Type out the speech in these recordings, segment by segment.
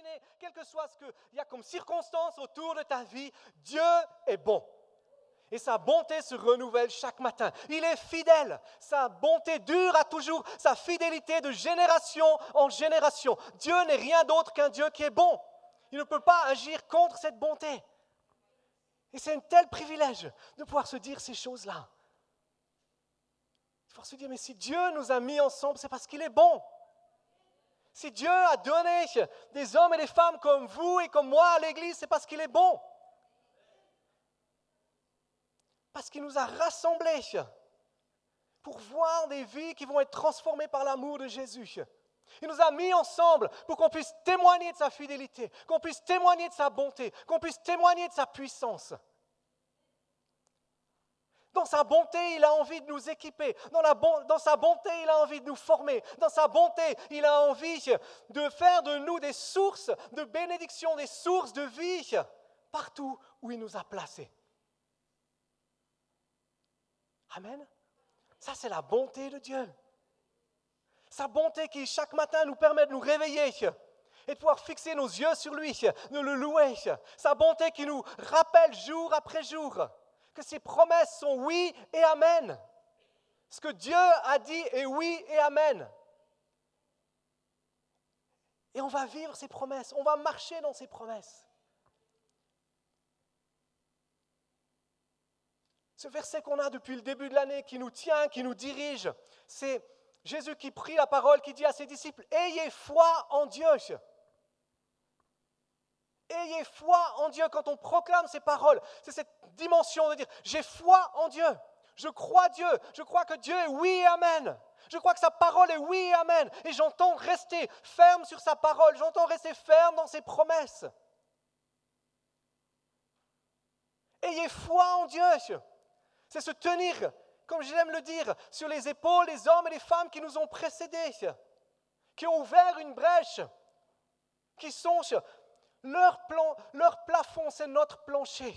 déterminé, quel que soit ce qu'il y a comme circonstance autour de ta vie, Dieu est bon. Et sa bonté se renouvelle chaque matin. Il est fidèle. Sa bonté dure à toujours. Sa fidélité de génération en génération. Dieu n'est rien d'autre qu'un Dieu qui est bon. Il ne peut pas agir contre cette bonté. Et c'est un tel privilège de pouvoir se dire ces choses-là. De pouvoir se dire, mais si Dieu nous a mis ensemble, c'est parce qu'il est bon. Si Dieu a donné des hommes et des femmes comme vous et comme moi à l'Église, c'est parce qu'il est bon. Parce qu'il nous a rassemblés pour voir des vies qui vont être transformées par l'amour de Jésus. Il nous a mis ensemble pour qu'on puisse témoigner de sa fidélité, qu'on puisse témoigner de sa bonté, qu'on puisse témoigner de sa puissance. Dans sa bonté, il a envie de nous équiper. Dans sa bonté, il a envie de nous former. Dans sa bonté, il a envie de faire de nous des sources de bénédiction, des sources de vie partout où il nous a placés. Amen. Ça, c'est la bonté de Dieu. Sa bonté qui, chaque matin, nous permet de nous réveiller et de pouvoir fixer nos yeux sur lui, de le louer. Sa bonté qui nous rappelle jour après jour que ses promesses sont oui et amen. Ce que Dieu a dit est oui et amen. Et on va vivre ses promesses, on va marcher dans ses promesses. Ce verset qu'on a depuis le début de l'année, qui nous tient, qui nous dirige, c'est Jésus qui prie la parole, qui dit à ses disciples, « Ayez foi en Dieu ». Ayez foi en Dieu. Quand on proclame ces paroles, c'est cette dimension de dire, j'ai foi en Dieu, je crois Dieu, je crois que Dieu est oui et amen. Je crois que sa parole est oui et amen. Et j'entends rester ferme sur sa parole, j'entends rester ferme dans ses promesses. Ayez foi en Dieu. C'est se tenir, comme j'aime le dire, sur les épaules des hommes et des femmes qui nous ont précédés, qui ont ouvert une brèche, qui sont leur plafond, c'est notre plancher.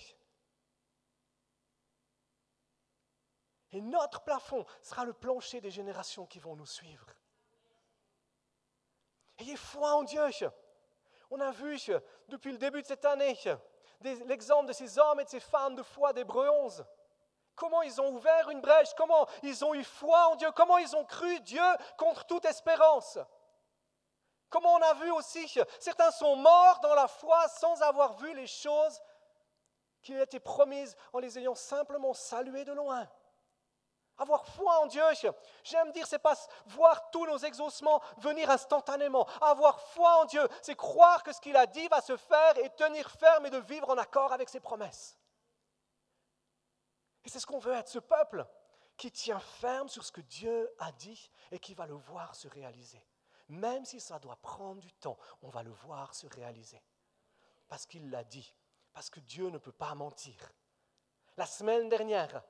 Et notre plafond sera le plancher des générations qui vont nous suivre. Ayez foi en Dieu. On a vu depuis le début de cette année l'exemple de ces hommes et de ces femmes de foi d'Hébreux 11. Comment ils ont ouvert une brèche, comment ils ont eu foi en Dieu, comment ils ont cru Dieu contre toute espérance. Comment on a vu aussi, certains sont morts dans la foi sans avoir vu les choses qui lui étaient promises en les ayant simplement saluées de loin. Avoir foi en Dieu, j'aime dire, c'est pas voir tous nos exaucements venir instantanément. Avoir foi en Dieu, c'est croire que ce qu'il a dit va se faire et tenir ferme et de vivre en accord avec ses promesses. Et c'est ce qu'on veut être, ce peuple qui tient ferme sur ce que Dieu a dit et qui va le voir se réaliser. Même si ça doit prendre du temps, on va le voir se réaliser. Parce qu'il l'a dit, parce que Dieu ne peut pas mentir. La semaine dernière,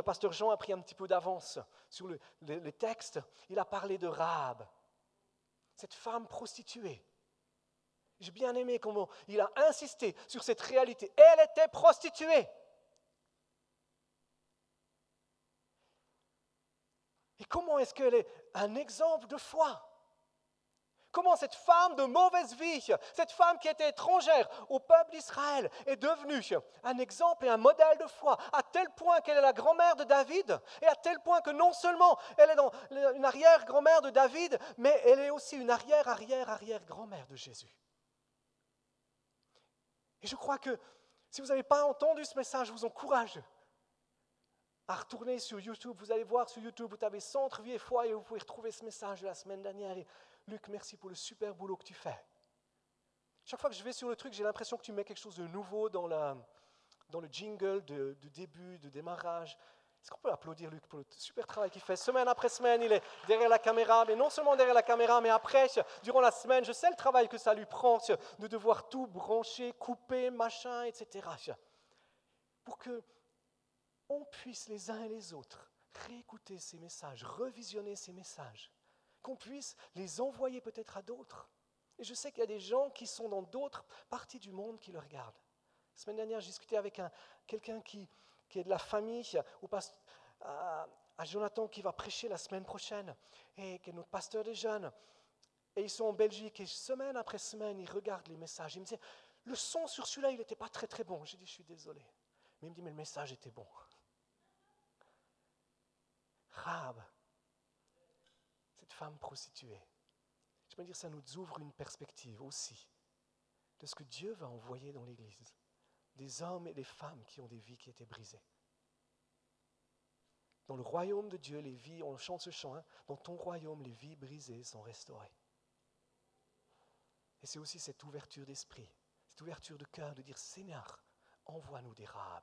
Pasteur Jean a pris un petit peu d'avance sur les textes. Il a parlé de Rahab, cette femme prostituée. J'ai bien aimé comment il a insisté sur cette réalité. Elle était prostituée. Et comment est-ce qu'elle est un exemple de foi? Comment cette femme de mauvaise vie, cette femme qui était étrangère au peuple d'Israël, est devenue un exemple et un modèle de foi, à tel point qu'elle est la grand-mère de David, et à tel point que non seulement elle est une arrière-grand-mère de David, mais elle est aussi une arrière-arrière-arrière-grand-mère de Jésus. Et je crois que si vous n'avez pas entendu ce message, je vous encourage à retourner sur YouTube. Vous allez voir sur YouTube, vous tapez Centre Vie et Foi et vous pouvez retrouver ce message de la semaine dernière. Et Luc, merci pour le super boulot que tu fais. Chaque fois que je vais sur le truc, j'ai l'impression que tu mets quelque chose de nouveau dans le jingle de début, de démarrage. Est-ce qu'on peut applaudir Luc pour le super travail qu'il fait? Semaine après semaine, il est derrière la caméra, mais non seulement derrière la caméra, mais après, durant la semaine, je sais le travail que ça lui prend de devoir tout brancher, couper, machin, etc. Pour que on puisse les uns et les autres réécouter ces messages, revisionner ces messages, qu'on puisse les envoyer peut-être à d'autres. Et je sais qu'il y a des gens qui sont dans d'autres parties du monde qui le regardent. La semaine dernière, j'ai discuté avec quelqu'un qui est de la famille, à Jonathan qui va prêcher la semaine prochaine, et qui est notre pasteur des jeunes. Et ils sont en Belgique et semaine après semaine, ils regardent les messages. Ils me disaient, le son sur celui-là, il n'était pas très très bon. J'ai dit, je suis désolé. Mais il me dit, mais le message était bon. Rahab, cette femme prostituée. Je peux dire, ça nous ouvre une perspective aussi de ce que Dieu va envoyer dans l'Église. Des hommes et des femmes qui ont des vies qui étaient brisées. Dans le royaume de Dieu, les vies, on chante ce chant, hein, dans ton royaume, les vies brisées sont restaurées. Et c'est aussi cette ouverture d'esprit, cette ouverture de cœur de dire, Seigneur, envoie-nous des Rahab.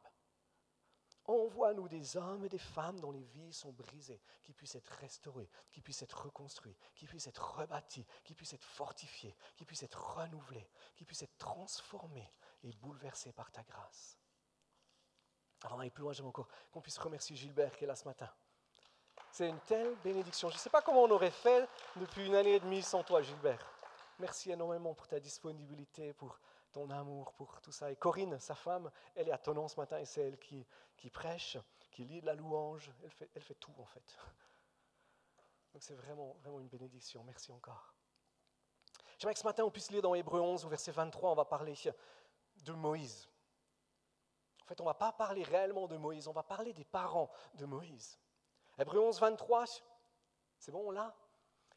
Envoie-nous des hommes et des femmes dont les vies sont brisées, qui puissent être restaurés, qui puissent être reconstruits, qui puissent être rebâtis, qui puissent être fortifiés, qui puissent être renouvelés, qui puissent être transformés et bouleversés par ta grâce. Avant d'aller plus loin, j'aimerais encore qu'on puisse remercier Gilbert qui est là ce matin. C'est une telle bénédiction. Je ne sais pas comment on aurait fait depuis une année et demie sans toi, Gilbert. Merci énormément pour ta disponibilité, pour ton amour, pour tout ça. Et Corinne, sa femme, elle est à Thonon ce matin et c'est elle qui prêche, qui lit de la louange. Elle fait tout en fait. Donc c'est vraiment, vraiment une bénédiction. Merci encore. J'aimerais que ce matin on puisse lire dans Hébreux 11 au verset 23, on va parler de Moïse. En fait, on ne va pas parler réellement de Moïse, on va parler des parents de Moïse. Hébreux 11, 23, c'est bon, on l'a ?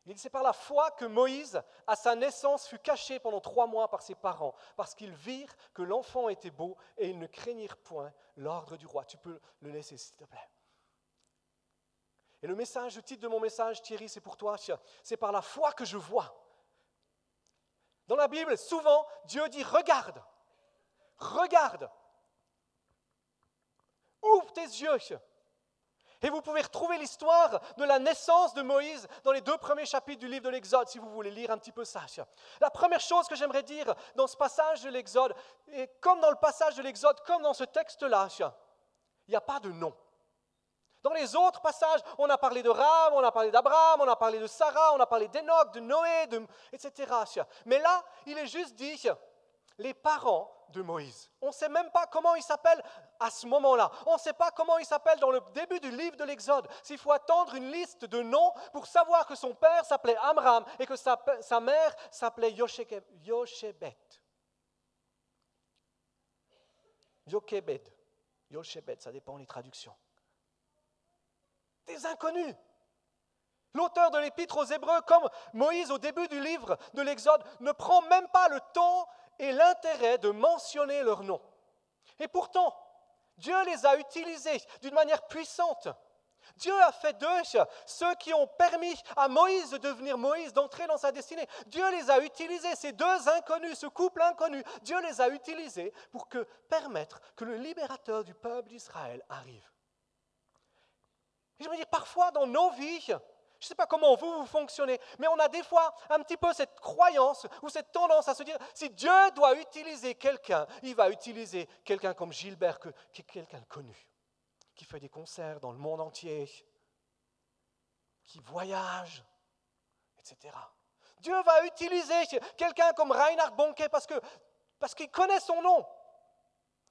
Il dit, c'est par la foi que Moïse, à sa naissance, fut caché pendant 3 mois par ses parents, parce qu'ils virent que l'enfant était beau et ils ne craignirent point l'ordre du roi. Tu peux le laisser, s'il te plaît. Et le titre de mon message, Thierry, c'est pour toi, c'est par la foi que je vois. Dans la Bible, souvent, Dieu dit, regarde, regarde, ouvre tes yeux. Et vous pouvez retrouver l'histoire de la naissance de Moïse dans les 2 premiers chapitres du livre de l'Exode, si vous voulez lire un petit peu ça. La première chose que j'aimerais dire dans ce passage de l'Exode, et comme dans le passage de l'Exode, comme dans ce texte-là, il n'y a pas de nom. Dans les autres passages, on a parlé de Rahab, on a parlé d'Abraham, on a parlé de Sarah, on a parlé d'Enoch, de Noé, etc. Mais là, il est juste dit les parents de Moïse. On ne sait même pas comment ils s'appellent à ce moment-là. On ne sait pas comment ils s'appellent dans le début du livre de l'Exode. S'il faut attendre une liste de noms pour savoir que son père s'appelait Amram et que sa mère s'appelait Yochebed. Yochebed, ça dépend des traductions. Des inconnus. L'auteur de l'Épître aux Hébreux, comme Moïse au début du livre de l'Exode, ne prend même pas le temps et l'intérêt de mentionner leur nom. Et pourtant, Dieu les a utilisés d'une manière puissante. Dieu a fait d'eux ceux qui ont permis à Moïse de devenir Moïse, d'entrer dans sa destinée. Dieu les a utilisés, ces 2 inconnus, ce couple inconnu, Dieu les a utilisés pour permettre que le libérateur du peuple d'Israël arrive. Et je me dis, parfois dans nos vies, je ne sais pas comment vous fonctionnez, mais on a des fois un petit peu cette croyance ou cette tendance à se dire, si Dieu doit utiliser quelqu'un, il va utiliser quelqu'un comme Gilbert, qui est quelqu'un de connu, qui fait des concerts dans le monde entier, qui voyage, etc. Dieu va utiliser quelqu'un comme Reinhard Bonnke parce qu'il connaît son nom.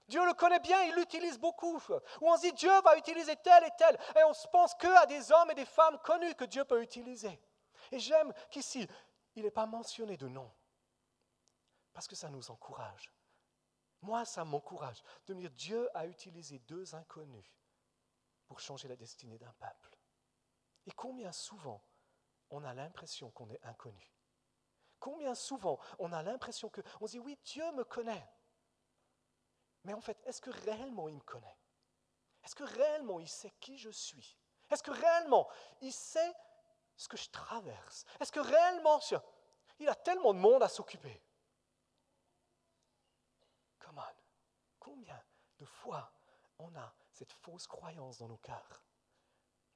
Dieu le connaît bien, il l'utilise beaucoup. Ou on se dit, Dieu va utiliser tel et tel. Et on se pense qu'à des hommes et des femmes connus que Dieu peut utiliser. Et j'aime qu'ici, il n'est pas mentionné de nom. Parce que ça nous encourage. Moi, ça m'encourage de me dire, Dieu a utilisé 2 inconnus pour changer la destinée d'un peuple. Et combien souvent on a l'impression qu'on est inconnu. Combien souvent on a l'impression qu'on se dit, oui, Dieu me connaît. Mais en fait, est-ce que réellement il me connaît? Est-ce que réellement il sait qui je suis? Est-ce que réellement il sait ce que je traverse? Est-ce que réellement il a tellement de monde à s'occuper? Come on. Combien de fois on a cette fausse croyance dans nos cœurs?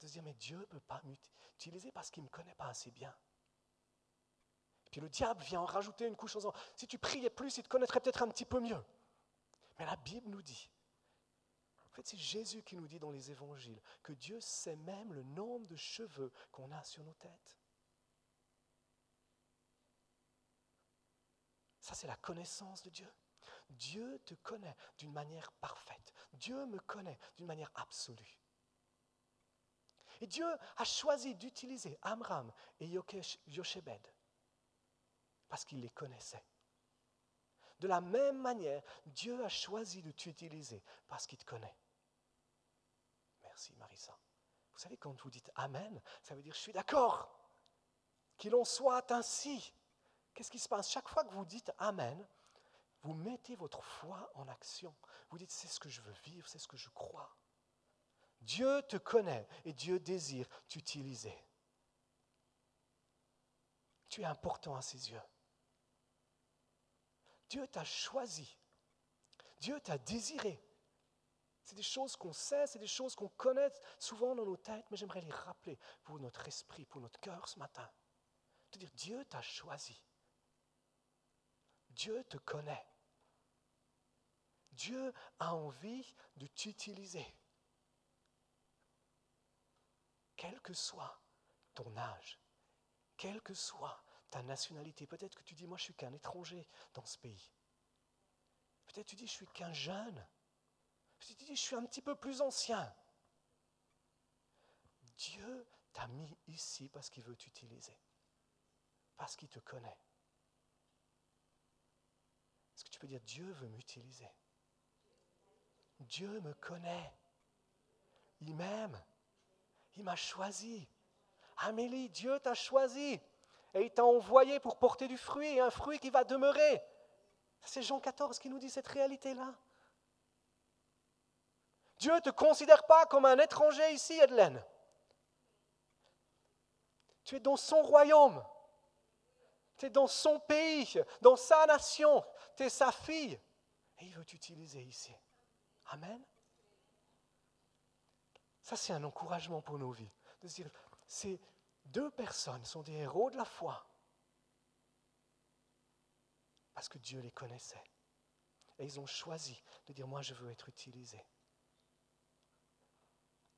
De se dire, mais Dieu ne peut pas m'utiliser parce qu'il ne me connaît pas assez bien. Et puis le diable vient en rajouter une couche en disant, si tu priais plus, il te connaîtrait peut-être un petit peu mieux. Mais la Bible nous dit, en fait c'est Jésus qui nous dit dans les évangiles, que Dieu sait même le nombre de cheveux qu'on a sur nos têtes. Ça c'est la connaissance de Dieu. Dieu te connaît d'une manière parfaite. Dieu me connaît d'une manière absolue. Et Dieu a choisi d'utiliser Amram et Yochebed parce qu'il les connaissait. De la même manière, Dieu a choisi de t'utiliser parce qu'il te connaît. Merci Marissa. Vous savez, quand vous dites Amen, ça veut dire je suis d'accord. Qu'il en soit ainsi. Qu'est-ce qui se passe? Chaque fois que vous dites Amen, vous mettez votre foi en action. Vous dites c'est ce que je veux vivre, c'est ce que je crois. Dieu te connaît et Dieu désire t'utiliser. Tu es important à ses yeux. Dieu t'a choisi. Dieu t'a désiré. C'est des choses qu'on sait, c'est des choses qu'on connaît souvent dans nos têtes, mais j'aimerais les rappeler pour notre esprit, pour notre cœur ce matin. De dire, Dieu t'a choisi. Dieu te connaît. Dieu a envie de t'utiliser. Quel que soit ton âge, quelle que soit ta nationalité, peut-être que tu dis, moi je suis qu'un étranger dans ce pays. Peut-être que tu dis, je suis qu'un jeune. Peut-être que tu dis, je suis un petit peu plus ancien. Dieu t'a mis ici parce qu'il veut t'utiliser. Parce qu'il te connaît. Est-ce que tu peux dire, Dieu veut m'utiliser? Dieu me connaît. Il m'aime. Il m'a choisi. Amélie, Dieu t'a choisi. Et il t'a envoyé pour porter du fruit, un fruit qui va demeurer. C'est Jean 14 qui nous dit cette réalité-là. Dieu ne te considère pas comme un étranger ici, Edelaine. Tu es dans son royaume. Tu es dans son pays, dans sa nation. Tu es sa fille. Et il veut t'utiliser ici. Amen. Ça, c'est un encouragement pour nos vies. De se dire, ces deux personnes sont des héros de la foi. Parce que Dieu les connaissait. Et ils ont choisi de dire, moi, je veux être utilisé.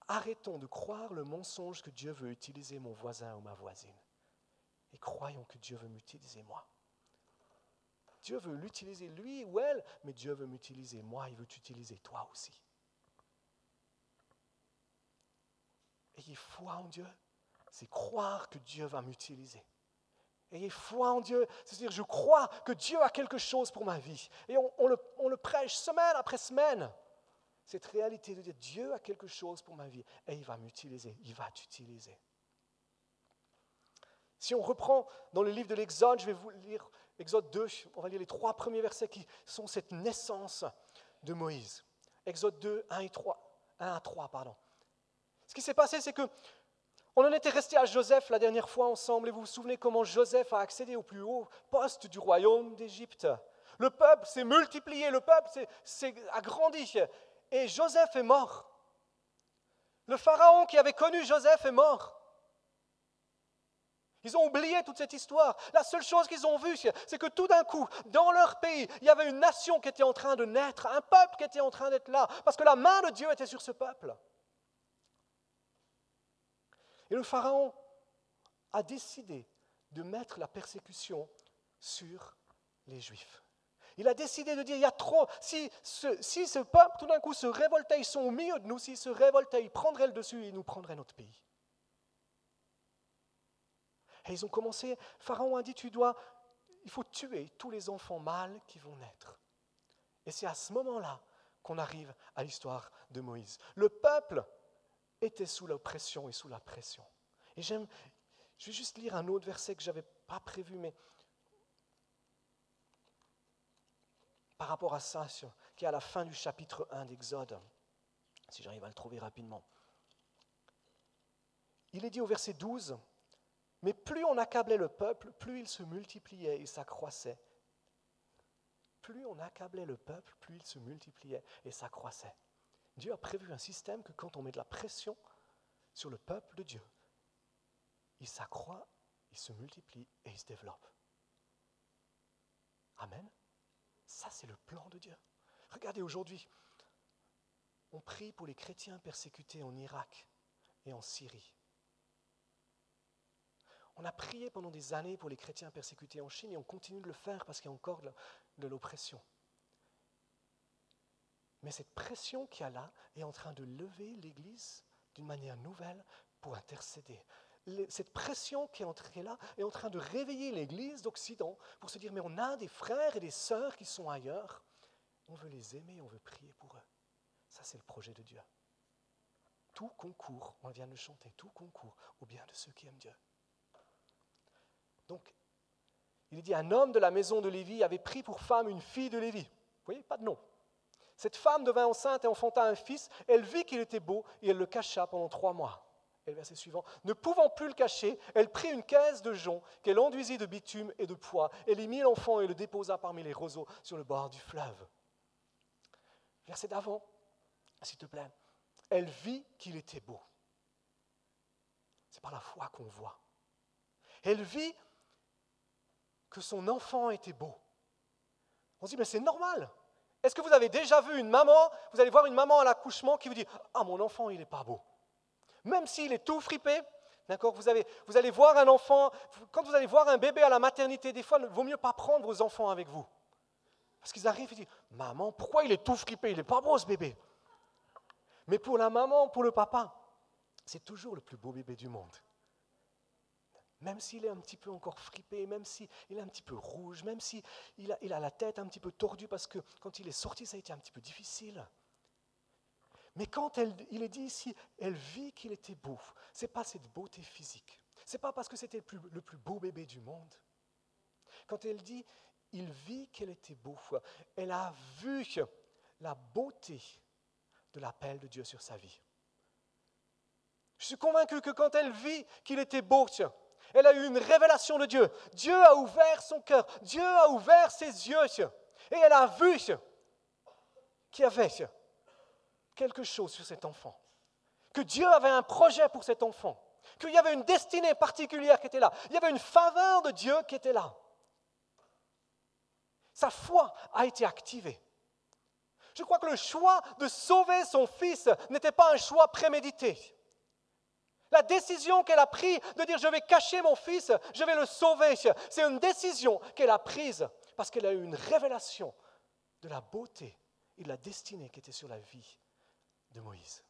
Arrêtons de croire le mensonge que Dieu veut utiliser mon voisin ou ma voisine. Et croyons que Dieu veut m'utiliser moi. Dieu veut l'utiliser lui ou elle, mais Dieu veut m'utiliser moi, il veut t'utiliser toi aussi. Ayez foi en Dieu, c'est croire que Dieu va m'utiliser. Ayez foi en Dieu, c'est-à-dire je crois que Dieu a quelque chose pour ma vie. Et on le prêche semaine après semaine. Cette réalité de dire Dieu a quelque chose pour ma vie et il va m'utiliser, il va t'utiliser. Si on reprend dans le livre de l'Exode, je vais vous lire Exode 2, on va lire les 3 premiers versets qui sont cette naissance de Moïse. Exode 2, 1 à 3. Ce qui s'est passé, c'est que on en était resté à Joseph la dernière fois ensemble et vous vous souvenez comment Joseph a accédé au plus haut poste du royaume d'Égypte. Le peuple s'est multiplié, le peuple s'est agrandi et Joseph est mort. Le pharaon qui avait connu Joseph est mort. Ils ont oublié toute cette histoire. La seule chose qu'ils ont vue, c'est que tout d'un coup, dans leur pays, il y avait une nation qui était en train de naître, un peuple qui était en train d'être là, parce que la main de Dieu était sur ce peuple. Et le pharaon a décidé de mettre la persécution sur les Juifs. Il a décidé de dire, il y a trop, si ce peuple tout d'un coup se révoltait, ils sont au milieu de nous, s'ils se révoltaient, ils prendraient le dessus et ils nous prendraient notre pays. Et ils ont commencé, Pharaon a dit, il faut tuer tous les enfants mâles qui vont naître. Et c'est à ce moment-là qu'on arrive à l'histoire de Moïse. Le peuple était sous l'oppression et sous la pression. Et je vais juste lire un autre verset que je n'avais pas prévu, mais par rapport à ça, qui est à la fin du chapitre 1 d'Exode, si j'arrive à le trouver rapidement. Il est dit au verset 12, « Mais plus on accablait le peuple, plus il se multipliait et s'accroissait. » Plus on accablait le peuple, plus il se multipliait et s'accroissait. Dieu a prévu un système que quand on met de la pression sur le peuple de Dieu, il s'accroît, il se multiplie et il se développe. Amen. Ça, c'est le plan de Dieu. Regardez, aujourd'hui, on prie pour les chrétiens persécutés en Irak et en Syrie. On a prié pendant des années pour les chrétiens persécutés en Chine et on continue de le faire parce qu'il y a encore de l'oppression. Mais cette pression qu'il y a là est en train de lever l'Église d'une manière nouvelle pour intercéder. cette pression qui est entrée là est en train de réveiller l'Église d'Occident pour se dire, mais on a des frères et des sœurs qui sont ailleurs, on veut les aimer, on veut prier pour eux. Ça, c'est le projet de Dieu. Tout concourt, on vient de le chanter, tout concourt au bien de ceux qui aiment Dieu. Donc, il dit, un homme de la maison de Lévi avait pris pour femme une fille de Lévi. Vous voyez, pas de nom. Cette femme devint enceinte et enfanta un fils. Elle vit qu'il était beau et elle le cacha pendant 3 mois. Et le verset suivant, ne pouvant plus le cacher, elle prit une caisse de jonc qu'elle enduisit de bitume et de pois. Elle y mit l'enfant et le déposa parmi les roseaux sur le bord du fleuve. Verset d'avant, s'il te plaît. Elle vit qu'il était beau. C'est par la foi qu'on voit. Elle vit que son enfant était beau. On se dit, mais c'est normal. Est-ce que vous avez déjà vu une maman, vous allez voir une maman à l'accouchement qui vous dit, ah, mon enfant, il n'est pas beau. Même s'il est tout fripé, d'accord, vous allez voir un enfant, quand vous allez voir un bébé à la maternité, des fois, il vaut mieux pas prendre vos enfants avec vous. Parce qu'ils arrivent et disent, maman, pourquoi il est tout fripé, il n'est pas beau ce bébé. Mais pour la maman, pour le papa, c'est toujours le plus beau bébé du monde. Même s'il est un petit peu encore fripé, même s'il est un petit peu rouge, même s'il a la tête un petit peu tordue parce que quand il est sorti, ça a été un petit peu difficile. Mais quand il est dit ici, elle vit qu'il était beau, ce n'est pas cette beauté physique. Ce n'est pas parce que c'était le plus beau bébé du monde. Quand elle dit, il vit qu'elle était beau, elle a vu la beauté de l'appel de Dieu sur sa vie. Je suis convaincu que quand elle vit qu'il était beau, elle a eu une révélation de Dieu. Dieu a ouvert son cœur, Dieu a ouvert ses yeux, et elle a vu qu'il y avait quelque chose sur cet enfant, que Dieu avait un projet pour cet enfant, qu'il y avait une destinée particulière qui était là, il y avait une faveur de Dieu qui était là. Sa foi a été activée. Je crois que le choix de sauver son fils n'était pas un choix prémédité. La décision qu'elle a prise de dire « je vais cacher mon fils, je vais le sauver », c'est une décision qu'elle a prise parce qu'elle a eu une révélation de la beauté et de la destinée qui était sur la vie de Moïse.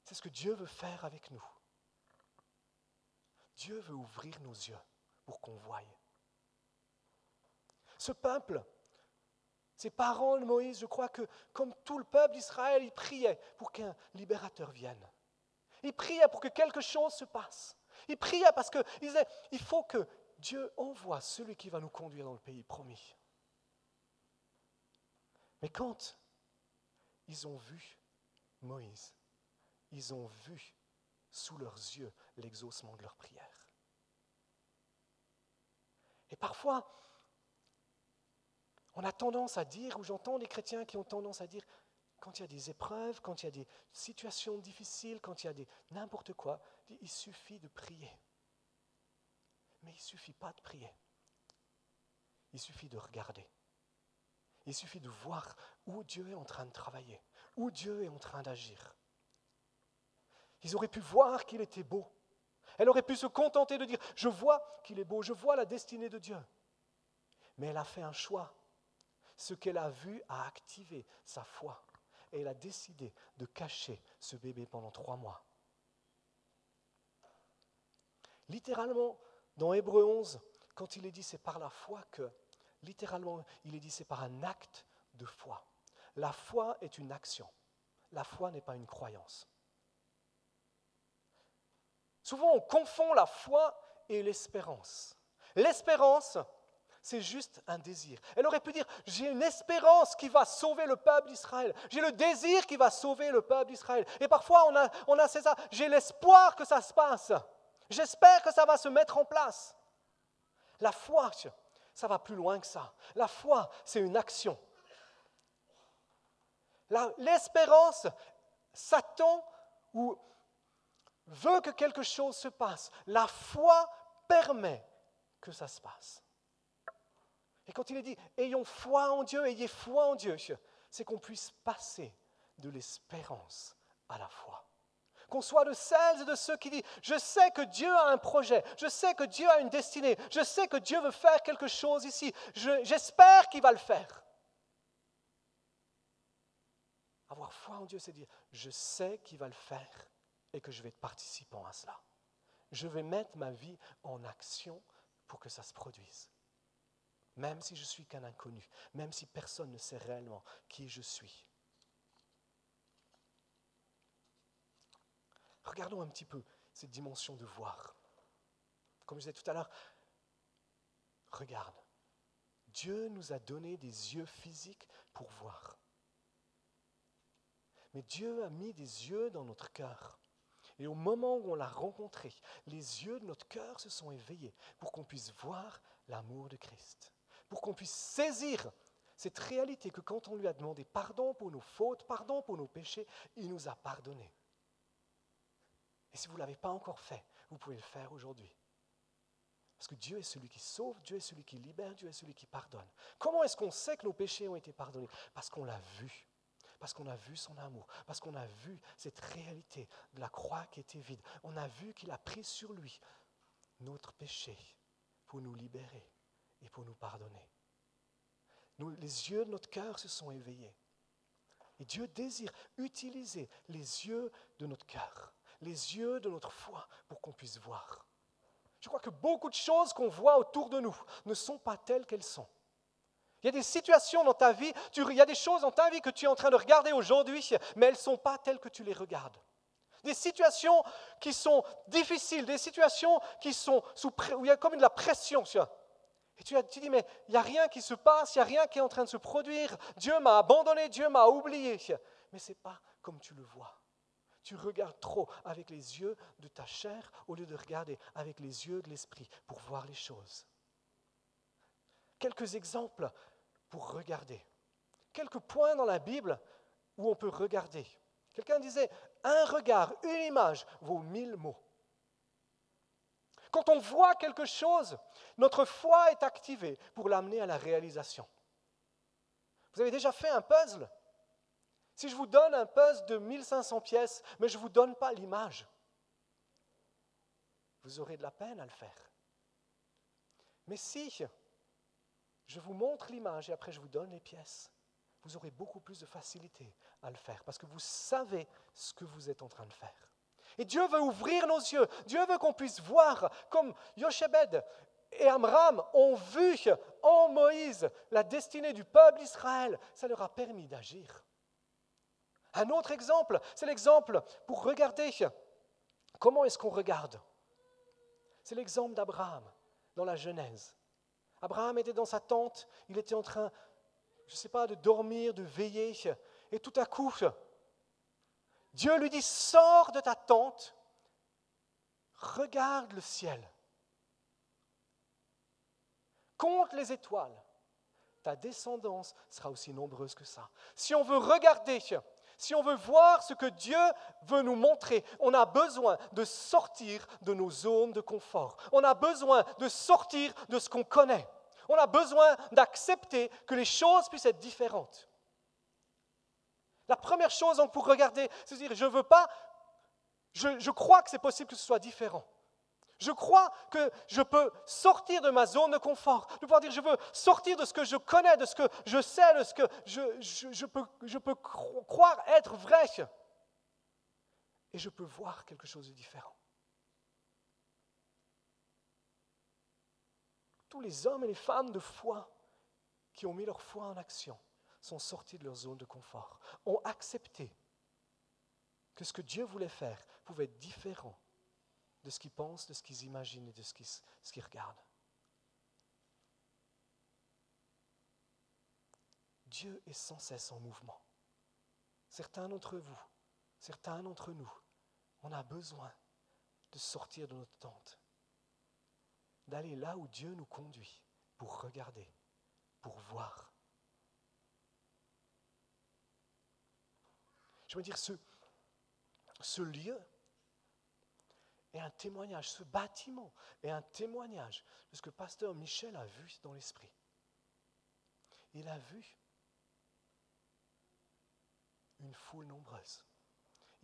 C'est ce que Dieu veut faire avec nous. Dieu veut ouvrir nos yeux pour qu'on voie. Ce peuple, ces parents de Moïse, je crois que comme tout le peuple d'Israël, ils priaient pour qu'un libérateur vienne. Ils priaient pour que quelque chose se passe. Ils priaient parce qu'ils disaient, il faut que Dieu envoie celui qui va nous conduire dans le pays promis. Mais quand ils ont vu Moïse, ils ont vu sous leurs yeux l'exaucement de leur prière. Et parfois, on a tendance à dire, ou j'entends des chrétiens qui ont tendance à dire, quand il y a des épreuves, quand il y a des situations difficiles, quand il y a n'importe quoi, il suffit de prier. Mais il ne suffit pas de prier. Il suffit de regarder. Il suffit de voir où Dieu est en train de travailler, où Dieu est en train d'agir. Ils auraient pu voir qu'il était beau. Elle aurait pu se contenter de dire, je vois qu'il est beau, je vois la destinée de Dieu. Mais elle a fait un choix. Ce qu'elle a vu a activé sa foi. Et elle a décidé de cacher ce bébé pendant 3 mois. Littéralement, dans Hébreux 11, quand il est dit c'est par la foi que, littéralement, il est dit c'est par un acte de foi. La foi est une action. La foi n'est pas une croyance. Souvent, on confond la foi et l'espérance. L'espérance, c'est juste un désir. Elle aurait pu dire, j'ai une espérance qui va sauver le peuple d'Israël. J'ai le désir qui va sauver le peuple d'Israël. Et parfois, on a c'est ça, j'ai l'espoir que ça se passe. J'espère que ça va se mettre en place. La foi, ça va plus loin que ça. La foi, c'est une action. L'espérance s'attend ou veut que quelque chose se passe. La foi permet que ça se passe. Et quand il est dit « ayons foi en Dieu, ayez foi en Dieu », c'est qu'on puisse passer de l'espérance à la foi. Qu'on soit de celles et de ceux qui disent « je sais que Dieu a un projet, je sais que Dieu a une destinée, je sais que Dieu veut faire quelque chose ici, j'espère qu'il va le faire ». Avoir foi en Dieu, c'est dire « je sais qu'il va le faire et que je vais être participant à cela ». je vais mettre ma vie en action pour que ça se produise. Même si je suis qu'un inconnu, même si personne ne sait réellement qui je suis. Regardons un petit peu cette dimension de voir. Comme je disais tout à l'heure, regarde, Dieu nous a donné des yeux physiques pour voir. Mais Dieu a mis des yeux dans notre cœur. Et au moment où on l'a rencontré, les yeux de notre cœur se sont éveillés pour qu'on puisse voir l'amour de Christ. Pour qu'on puisse saisir cette réalité que quand on lui a demandé pardon pour nos fautes, pardon pour nos péchés, il nous a pardonné. Et si vous ne l'avez pas encore fait, vous pouvez le faire aujourd'hui. Parce que Dieu est celui qui sauve, Dieu est celui qui libère, Dieu est celui qui pardonne. Comment est-ce qu'on sait que nos péchés ont été pardonnés? Parce qu'on l'a vu. Parce qu'on a vu son amour, parce qu'on a vu cette réalité de la croix qui était vide. On a vu qu'il a pris sur lui notre péché pour nous libérer et pour nous pardonner. Les yeux de notre cœur se sont éveillés. Et Dieu désire utiliser les yeux de notre cœur, les yeux de notre foi pour qu'on puisse voir. Je crois que beaucoup de choses qu'on voit autour de nous ne sont pas telles qu'elles sont. Il y a des situations dans ta vie, il y a des choses dans ta vie que tu es en train de regarder aujourd'hui, mais elles ne sont pas telles que tu les regardes. Des situations qui sont difficiles, des situations qui sont où il y a comme de la pression. Et tu dis, mais il n'y a rien qui se passe, il n'y a rien qui est en train de se produire. Dieu m'a abandonné, Dieu m'a oublié. Mais ce n'est pas comme tu le vois. Tu regardes trop avec les yeux de ta chair au lieu de regarder avec les yeux de l'esprit pour voir les choses. Quelques exemples pour regarder. Quelques points dans la Bible où on peut regarder. Quelqu'un disait, un regard, une image vaut 1000 mots. Quand on voit quelque chose, notre foi est activée pour l'amener à la réalisation. Vous avez déjà fait un puzzle? Si je vous donne un puzzle de 1500 pièces, mais je ne vous donne pas l'image, vous aurez de la peine à le faire. Mais si je vous montre l'image et après je vous donne les pièces, vous aurez beaucoup plus de facilité à le faire parce que vous savez ce que vous êtes en train de faire. Et Dieu veut ouvrir nos yeux. Dieu veut qu'on puisse voir comme Jochebed et Amram ont vu en Moïse la destinée du peuple d'Israël. Ça leur a permis d'agir. Un autre exemple, c'est l'exemple pour regarder. Comment est-ce qu'on regarde? C'est l'exemple d'Abraham dans la Genèse. Abraham était dans sa tente, il était en train, je ne sais pas, de dormir, de veiller. Et tout à coup, Dieu lui dit, sors de ta tente, regarde le ciel. Compte les étoiles. Ta descendance sera aussi nombreuse que ça. Si on veut regarder, si on veut voir ce que Dieu veut nous montrer, on a besoin de sortir de nos zones de confort. On a besoin de sortir de ce qu'on connaît. On a besoin d'accepter que les choses puissent être différentes. La première chose donc, pour regarder, c'est de dire, je crois que c'est possible que ce soit différent. Je crois que je peux sortir de ma zone de confort, de pouvoir dire je veux sortir de ce que je connais, de ce que je sais, de ce que je peux croire être vrai. Et je peux voir quelque chose de différent. Tous les hommes et les femmes de foi qui ont mis leur foi en action sont sortis de leur zone de confort, ont accepté que ce que Dieu voulait faire pouvait être différent de ce qu'ils pensent, de ce qu'ils imaginent et de ce qu'ils regardent. Dieu est sans cesse en mouvement. Certains d'entre vous, certains d'entre nous, on a besoin de sortir de notre tente, d'aller là où Dieu nous conduit pour regarder, pour voir. Je veux dire, ce lieu est un témoignage, ce bâtiment est un témoignage de ce que pasteur Michel a vu dans l'esprit. Il a vu une foule nombreuse.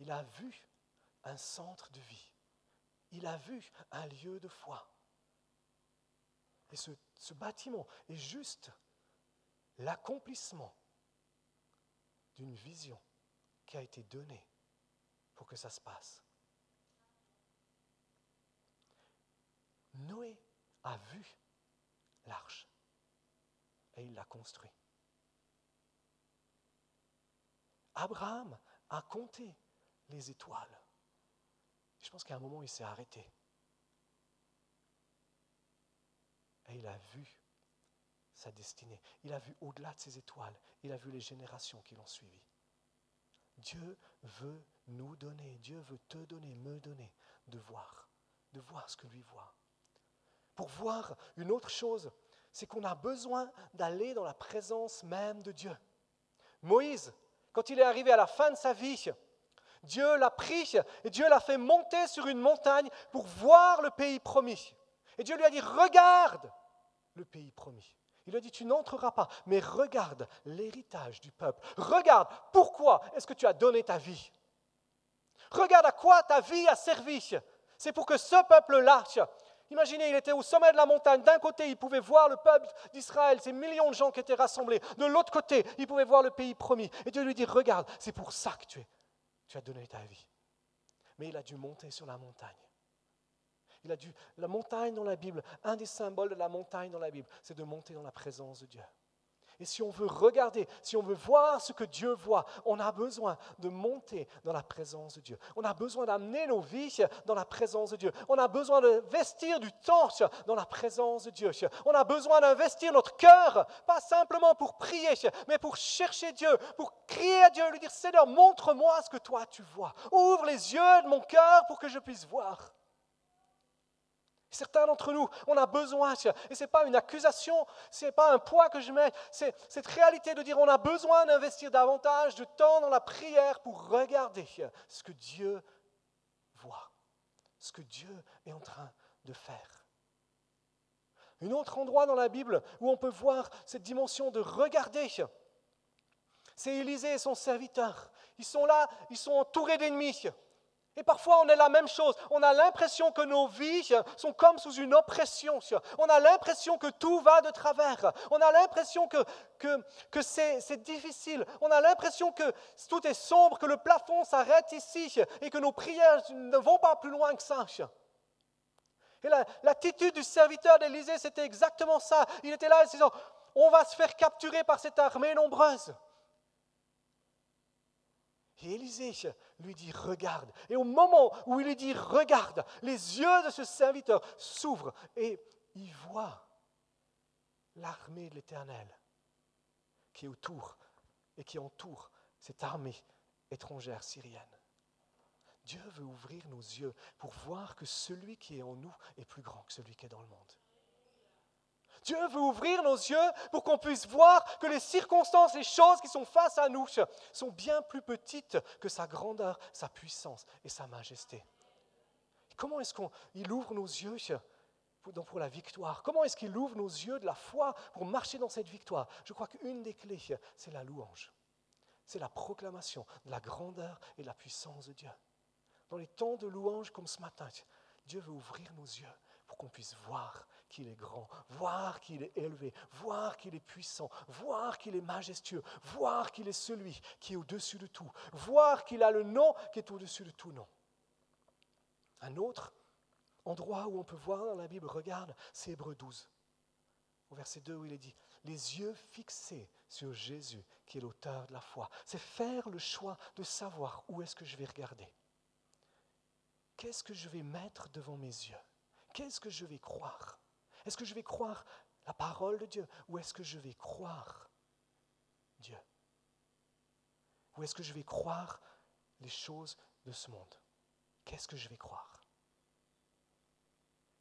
Il a vu un centre de vie. Il a vu un lieu de foi. Et ce bâtiment est juste l'accomplissement d'une vision qui a été donnée pour que ça se passe. Noé a vu l'arche et il l'a construit. Abraham a compté les étoiles. Je pense qu'à un moment, il s'est arrêté. Et il a vu sa destinée. Il a vu au-delà de ces étoiles. Il a vu les générations qui l'ont suivi. Dieu veut nous donner, Dieu veut te donner, me donner, de voir ce que lui voit. Pour voir une autre chose, c'est qu'on a besoin d'aller dans la présence même de Dieu. Moïse, quand il est arrivé à la fin de sa vie, Dieu l'a pris et Dieu l'a fait monter sur une montagne pour voir le pays promis. Et Dieu lui a dit, regarde le pays promis. Il lui a dit, tu n'entreras pas, mais regarde l'héritage du peuple. Regarde pourquoi est-ce que tu as donné ta vie. Regarde à quoi ta vie a servi. C'est pour que ce peuple-là, imaginez, il était au sommet de la montagne. D'un côté, il pouvait voir le peuple d'Israël, ces millions de gens qui étaient rassemblés. De l'autre côté, il pouvait voir le pays promis. Et Dieu lui dit, regarde, c'est pour ça que tu as donné ta vie. Mais il a dû monter sur la montagne. La montagne dans la Bible, un des symboles de la montagne dans la Bible, c'est de monter dans la présence de Dieu. Et si on veut regarder, si on veut voir ce que Dieu voit, on a besoin de monter dans la présence de Dieu. On a besoin d'amener nos vies dans la présence de Dieu. On a besoin de vestir du temps dans la présence de Dieu. On a besoin d'investir notre cœur, pas simplement pour prier, mais pour chercher Dieu, pour crier à Dieu, lui dire, Seigneur, montre-moi ce que toi tu vois. Ouvre les yeux de mon cœur pour que je puisse voir. Certains d'entre nous, on a besoin, et ce n'est pas une accusation, ce n'est pas un poids que je mets, c'est cette réalité de dire on a besoin d'investir davantage de temps dans la prière pour regarder ce que Dieu voit, ce que Dieu est en train de faire. Un autre endroit dans la Bible où on peut voir cette dimension de regarder, c'est Élisée et son serviteur. Ils sont là, ils sont entourés d'ennemis. Et parfois, on est la même chose. On a l'impression que nos vies sont comme sous une oppression. On a l'impression que tout va de travers. On a l'impression que c'est difficile. On a l'impression que tout est sombre, que le plafond s'arrête ici et que nos prières ne vont pas plus loin que ça. Et l'attitude du serviteur d'Élisée, c'était exactement ça. Il était là en se disant, on va se faire capturer par cette armée nombreuse. Et Élisée lui dit, regarde. Et au moment où il lui dit, regarde, les yeux de ce serviteur s'ouvrent et il voit l'armée de l'Éternel qui est autour et qui entoure cette armée étrangère syrienne. Dieu veut ouvrir nos yeux pour voir que celui qui est en nous est plus grand que celui qui est dans le monde. Dieu veut ouvrir nos yeux pour qu'on puisse voir que les circonstances, les choses qui sont face à nous sont bien plus petites que sa grandeur, sa puissance et sa majesté. Et comment est-ce qu'il ouvre nos yeux pour la victoire? Comment est-ce qu'il ouvre nos yeux de la foi pour marcher dans cette victoire? Je crois qu'une des clés, c'est la louange. C'est la proclamation de la grandeur et de la puissance de Dieu. Dans les temps de louange comme ce matin, Dieu veut ouvrir nos yeux pour qu'on puisse voir qu'il est grand, voir qu'il est élevé, voir qu'il est puissant, voir qu'il est majestueux, voir qu'il est celui qui est au-dessus de tout, voir qu'il a le nom qui est au-dessus de tout nom. Un autre endroit où on peut voir dans la Bible, regarde, c'est Hébreux 12, au verset 2 où il est dit, les yeux fixés sur Jésus qui est l'auteur de la foi. C'est faire le choix de savoir où est-ce que je vais regarder. Qu'est-ce que je vais mettre devant mes yeux? Qu'est-ce que je vais croire? Est-ce que je vais croire la parole de Dieu ou est-ce que je vais croire Dieu? Ou est-ce que je vais croire les choses de ce monde? Qu'est-ce que je vais croire?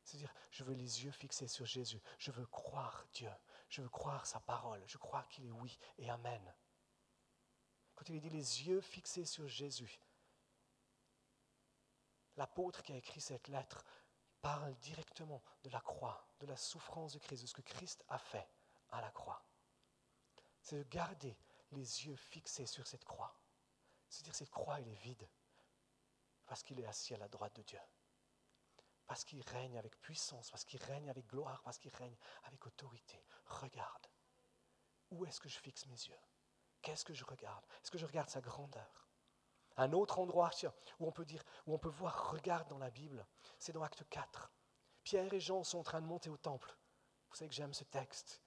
C'est-à-dire, je veux les yeux fixés sur Jésus. Je veux croire Dieu. Je veux croire sa parole. Je crois qu'il est oui et amen. Quand il dit les yeux fixés sur Jésus, l'apôtre qui a écrit cette lettre parle directement de la croix, de la souffrance de Christ, de ce que Christ a fait à la croix. C'est de garder les yeux fixés sur cette croix. C'est-à-dire cette croix, elle est vide parce qu'il est assis à la droite de Dieu. Parce qu'il règne avec puissance, parce qu'il règne avec gloire, parce qu'il règne avec autorité. Regarde. Où est-ce que je fixe mes yeux? Qu'est-ce que je regarde? Est-ce que je regarde sa grandeur? Un autre endroit où on peut voir regarde dans la Bible, c'est dans Acte 4. Pierre et Jean sont en train de monter au temple. Vous savez que j'aime ce texte.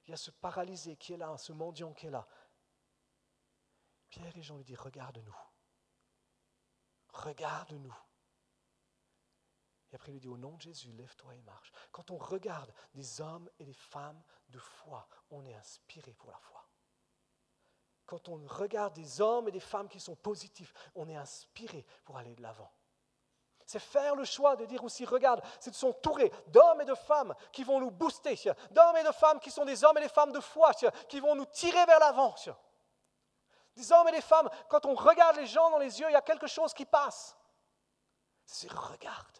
Il y a ce paralysé qui est là, ce mendiant qui est là. Pierre et Jean lui disent, regarde-nous. Regarde-nous. Et après il lui dit, au nom de Jésus, lève-toi et marche. Quand on regarde des hommes et des femmes de foi, on est inspiré pour la foi. Quand on regarde des hommes et des femmes qui sont positifs, on est inspiré pour aller de l'avant. C'est faire le choix de dire aussi, regarde, c'est de s'entourer d'hommes et de femmes qui vont nous booster, d'hommes et de femmes qui sont des hommes et des femmes de foi, qui vont nous tirer vers l'avant. Des hommes et des femmes, quand on regarde les gens dans les yeux, il y a quelque chose qui passe. C'est regarde.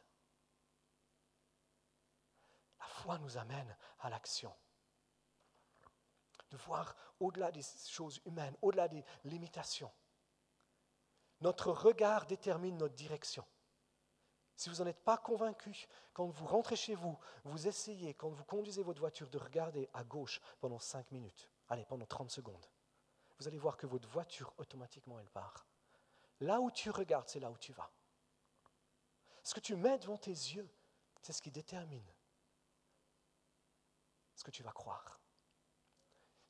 La foi nous amène à l'action. De voir au-delà des choses humaines, au-delà des limitations. Notre regard détermine notre direction. Si vous n'en êtes pas convaincu, quand vous rentrez chez vous, vous essayez, quand vous conduisez votre voiture, de regarder à gauche pendant 5 minutes. Allez, pendant 30 secondes. Vous allez voir que votre voiture, automatiquement, elle part. Là où tu regardes, c'est là où tu vas. Ce que tu mets devant tes yeux, c'est ce qui détermine ce que tu vas croire.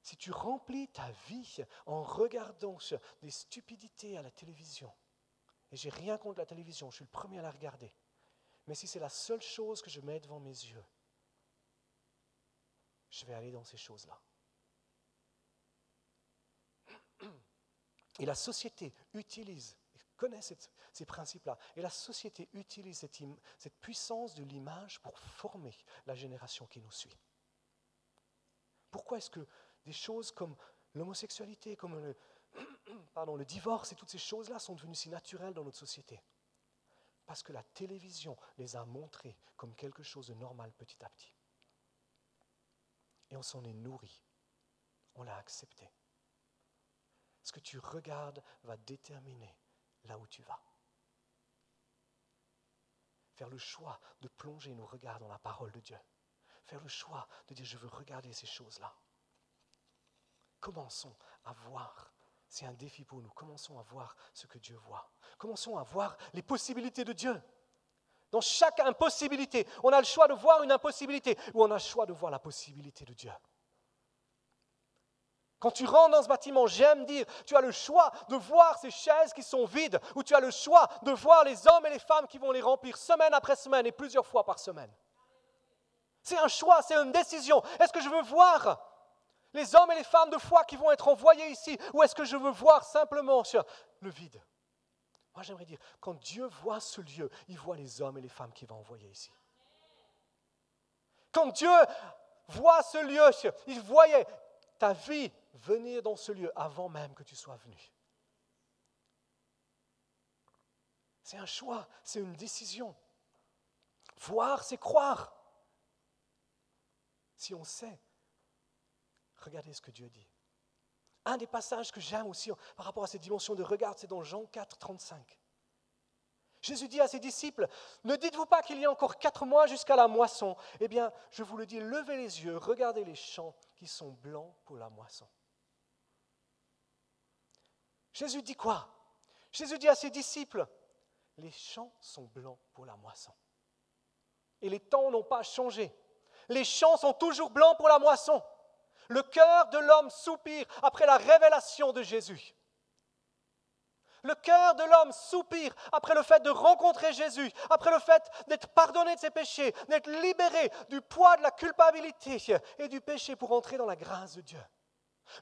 Si tu remplis ta vie en regardant des stupidités à la télévision, et j'ai rien contre la télévision, je suis le premier à la regarder, mais si c'est la seule chose que je mets devant mes yeux, je vais aller dans ces choses-là. Et la société utilise, connaît ces principes-là, et la société utilise cette puissance de l'image pour former la génération qui nous suit. Pourquoi est-ce que des choses comme l'homosexualité, comme le divorce et toutes ces choses-là sont devenues si naturelles dans notre société? Parce que la télévision les a montrées comme quelque chose de normal petit à petit. Et on s'en est nourri. On l'a accepté. Ce que tu regardes va déterminer là où tu vas. Faire le choix de plonger nos regards dans la parole de Dieu. Faire le choix de dire, je veux regarder ces choses-là. Commençons à voir. C'est un défi pour nous. Commençons à voir ce que Dieu voit. Commençons à voir les possibilités de Dieu. Dans chaque impossibilité, on a le choix de voir une impossibilité ou on a le choix de voir la possibilité de Dieu. Quand tu rentres dans ce bâtiment, j'aime dire, tu as le choix de voir ces chaises qui sont vides ou tu as le choix de voir les hommes et les femmes qui vont les remplir semaine après semaine et plusieurs fois par semaine. C'est un choix, c'est une décision. Est-ce que je veux voir les hommes et les femmes de foi qui vont être envoyés ici ou est-ce que je veux voir simplement le vide? Moi, j'aimerais dire, quand Dieu voit ce lieu, il voit les hommes et les femmes qu'il va envoyer ici. Quand Dieu voit ce lieu, il voyait ta vie venir dans ce lieu avant même que tu sois venu. C'est un choix, c'est une décision. Voir, c'est croire. Si on sait, regardez ce que Dieu dit. Un des passages que j'aime aussi par rapport à cette dimension de regard, c'est dans Jean 4, 35. Jésus dit à ses disciples, ne dites-vous pas qu'il y a encore 4 mois jusqu'à la moisson? Eh bien, je vous le dis, levez les yeux, regardez les champs qui sont blancs pour la moisson. Jésus dit quoi? Jésus dit à ses disciples, les champs sont blancs pour la moisson. Et les temps n'ont pas changé. Les champs sont toujours blancs pour la moisson. Le cœur de l'homme soupire après la révélation de Jésus. Le cœur de l'homme soupire après le fait de rencontrer Jésus, après le fait d'être pardonné de ses péchés, d'être libéré du poids de la culpabilité et du péché pour entrer dans la grâce de Dieu.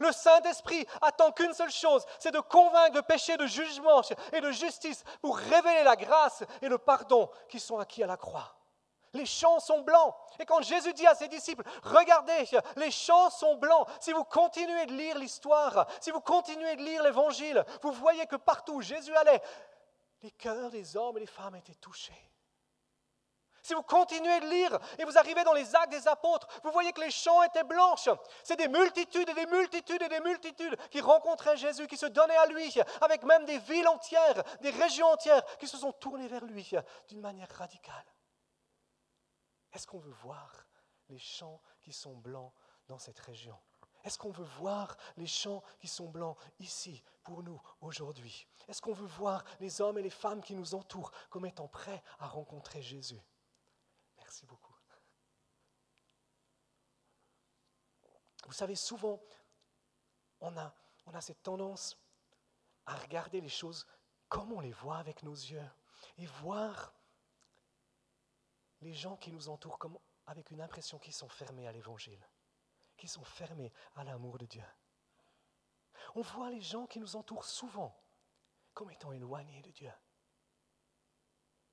Le Saint-Esprit attend qu'une seule chose, c'est de convaincre de péché, de jugement et de justice pour révéler la grâce et le pardon qui sont acquis à la croix. Les champs sont blancs. Et quand Jésus dit à ses disciples, regardez, les champs sont blancs. Si vous continuez de lire l'histoire, si vous continuez de lire l'Évangile, vous voyez que partout où Jésus allait, les cœurs des hommes et des femmes étaient touchés. Si vous continuez de lire et vous arrivez dans les actes des apôtres, vous voyez que les champs étaient blanches. C'est des multitudes et des multitudes et des multitudes qui rencontraient Jésus, qui se donnaient à lui, avec même des villes entières, des régions entières qui se sont tournées vers lui d'une manière radicale. Est-ce qu'on veut voir les champs qui sont blancs dans cette région? Est-ce qu'on veut voir les champs qui sont blancs ici, pour nous, aujourd'hui? Est-ce qu'on veut voir les hommes et les femmes qui nous entourent comme étant prêts à rencontrer Jésus? Merci. Merci beaucoup. Vous savez, souvent, on a cette tendance à regarder les choses comme on les voit avec nos yeux et voir les gens qui nous entourent comme avec une impression qu'ils sont fermés à l'évangile, qu'ils sont fermés à l'amour de Dieu. On voit les gens qui nous entourent souvent comme étant éloignés de Dieu.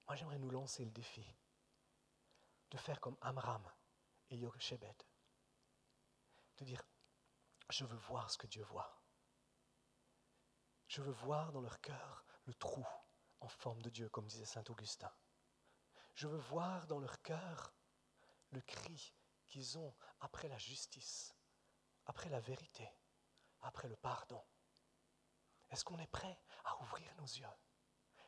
Moi, j'aimerais nous lancer le défi de faire comme Amram et Yochebed, de dire, je veux voir ce que Dieu voit. Je veux voir dans leur cœur le trou en forme de Dieu, comme disait saint Augustin. Je veux voir dans leur cœur le cri qu'ils ont après la justice, après la vérité, après le pardon. Est-ce qu'on est prêt à ouvrir nos yeux?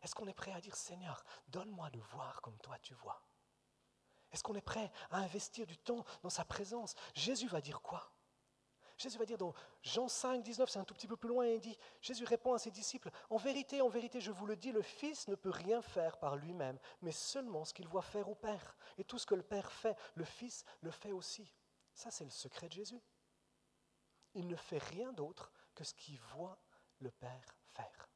Est-ce qu'on est prêt à dire, Seigneur, donne-moi de voir comme toi tu vois? Est-ce qu'on est prêt à investir du temps dans sa présence? Jésus va dire quoi? Jésus va dire dans Jean 5, 19, c'est un tout petit peu plus loin, il dit, Jésus répond à ses disciples, en vérité, je vous le dis, le Fils ne peut rien faire par lui-même, mais seulement ce qu'il voit faire au Père. Et tout ce que le Père fait, le Fils le fait aussi. Ça, c'est le secret de Jésus. Il ne fait rien d'autre que ce qu'il voit le Père faire.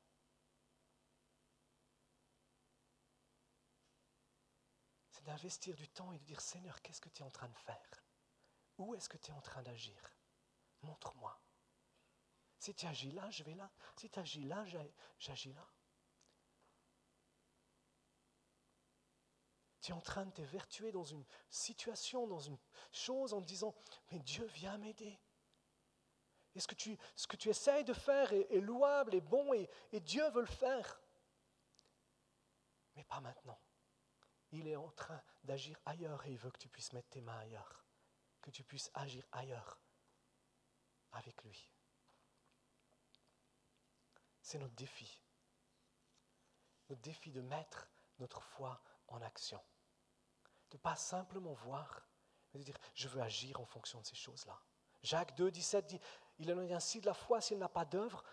C'est d'investir du temps et de dire, Seigneur, qu'est-ce que tu es en train de faire? Où est-ce que tu es en train d'agir? Montre-moi. Si tu agis là, je vais là. Si tu agis là, j'agis là. Tu es en train de t'évertuer dans une situation, dans une chose en te disant, mais Dieu vient m'aider. Et ce que tu essayes de faire est louable, est bon et Dieu veut le faire. Mais pas maintenant. Il est en train d'agir ailleurs et il veut que tu puisses mettre tes mains ailleurs. Que tu puisses agir ailleurs avec lui. C'est notre défi. Notre défi de mettre notre foi en action. De ne pas simplement voir, mais de dire, je veux agir en fonction de ces choses-là. Jacques 2, 17 dit, il en est ainsi de la foi, si elle n'a pas d'œuvre,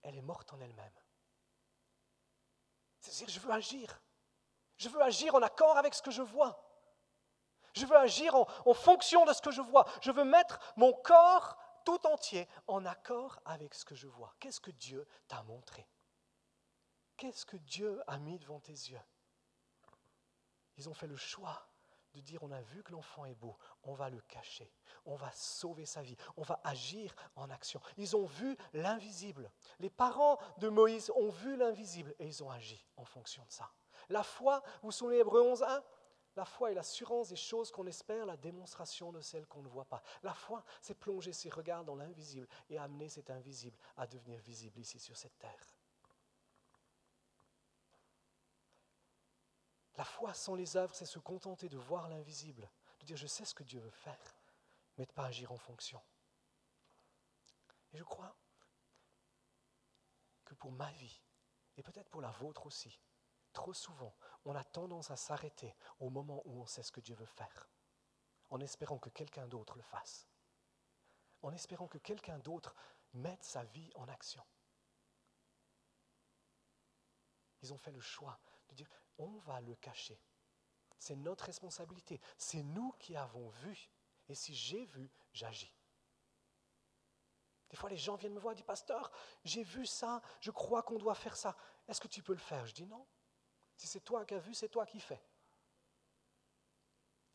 elle est morte en elle-même. C'est-à-dire, je veux agir. Je veux agir en accord avec ce que je vois. Je veux agir en fonction de ce que je vois. Je veux mettre mon corps tout entier en accord avec ce que je vois. Qu'est-ce que Dieu t'a montré? Qu'est-ce que Dieu a mis devant tes yeux? Ils ont fait le choix de dire, on a vu que l'enfant est beau, on va le cacher, on va sauver sa vie, on va agir en action. Ils ont vu l'invisible. Les parents de Moïse ont vu l'invisible et ils ont agi en fonction de ça. La foi, vous vous souvenez Hébreux 11.1 ? La foi est l'assurance des choses qu'on espère, la démonstration de celles qu'on ne voit pas. La foi, c'est plonger ses regards dans l'invisible et amener cet invisible à devenir visible ici sur cette terre. La foi sans les œuvres, c'est se contenter de voir l'invisible, de dire je sais ce que Dieu veut faire, mais de ne pas agir en fonction. Et je crois que pour ma vie, et peut-être pour la vôtre aussi, trop souvent, on a tendance à s'arrêter au moment où on sait ce que Dieu veut faire, en espérant que quelqu'un d'autre le fasse, en espérant que quelqu'un d'autre mette sa vie en action. Ils ont fait le choix de dire, on va le cacher. C'est notre responsabilité. C'est nous qui avons vu. Et si j'ai vu, j'agis. Des fois, les gens viennent me voir et disent, pasteur, j'ai vu ça, je crois qu'on doit faire ça. Est-ce que tu peux le faire? Je dis non. Si c'est toi qui as vu, c'est toi qui fais.